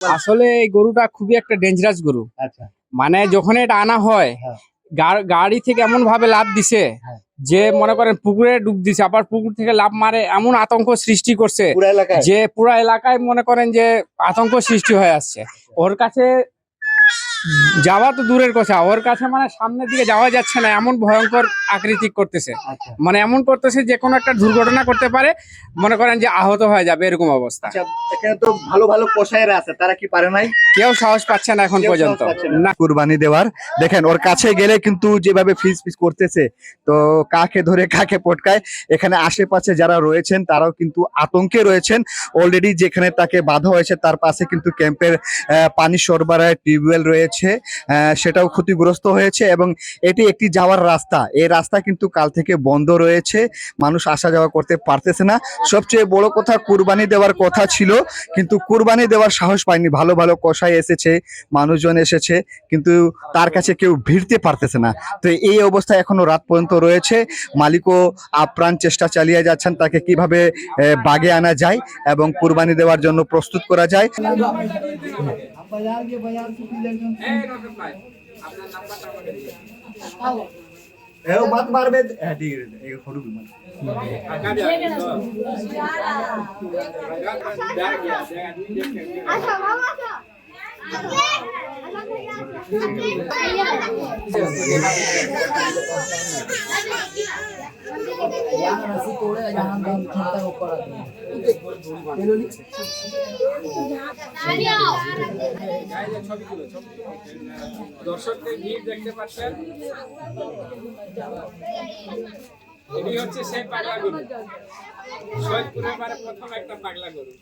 আসলে এই গরুটা খুবই একটা ডেঞ্জারাস গরু। আচ্ছা। মানে যখন এটা আনা হয় হ্যাঁ। গাড়ি থেকে এমন ভাবে লাফ দিছে হ্যাঁ। যে মনে করেন পুকুরে ডুব দিছে, আবার পুকুর থেকে লাফ মারে এমন আতঙ্ক সৃষ্টি করছে পুরো এলাকায়? যে পুরা এলাকায় মনে করেন যে আতঙ্ক সৃষ্টি হয়ে আসছে। ওর কাছে যাওয়া তো দূরের কথা, ওর কাছে মানে সামনের দিকে যাওয়া যাচ্ছে না, এমন ভয়ঙ্কর আকৃতি করতেছে। আচ্ছা। মানে এমন করতেছে যে কোনো একটা দুর্ঘটনা করতে পারে, মনে করেন যে আহত হয়ে যাবে এরকম অবস্থা। আচ্ছা, এখানে তো ভালো ভালো কসাইরা আছে, তারা কি পারে নাই? কেউ সাহস পাচ্ছে না এখন কেউ পর্যন্ত। সাহস পাচ্ছে না। না, কুরবানি দেওয়ার দেখেন ওর কাছে গেলে কিন্তু যেভাবে ফিস ফিস করতেছে, তো কাকে ধরে কাকে পটকায়। এখানে আশেপাশে যারা রয়েছেন তারাও কিন্তু আতঙ্কে রয়েছেন। অলরেডি যেখানে তাকে বাধা হয়েছে তার পাশে কিন্তু ক্যাম্পের পানি সরবরাহের টিউবওয়েল রয়েছে, সেটাও ক্ষতিগ্রস্ত হয়েছে এবং এটি একটি যাওয়ার রাস্তা। এই রাস্তা কিন্তু কাল থেকে বন্ধ রয়েছে, মানুষ আসা যাওয়া করতে পারতেছে না। সবচেয়ে বড় কথা, কুরবানি দেওয়ার কথা ছিল কিন্তু কুরবানি দেওয়ার সাহস পায়নি। ভালো ভালো কসাই এসেছে, মানুষজন এসেছে, কিন্তু তার কাছে কেউ ভিড়তে পারতেছে না। তো এই অবস্থা এখনো রাত পর্যন্ত রয়েছে। মালিকও আপ্রাণ চেষ্টা চালিয়ে যাচ্ছেন তাকে কিভাবে বাগে আনা যায় এবং কুরবানি দেওয়ার জন্য প্রস্তুত করা যায়। মত মারবে দর্শকদের ভিড় দেখতে পাচ্ছেন, এটি হচ্ছে সেই পাগলা গরু, সৈয়দপুরের বারে প্রথম একটা পাগলা গরু।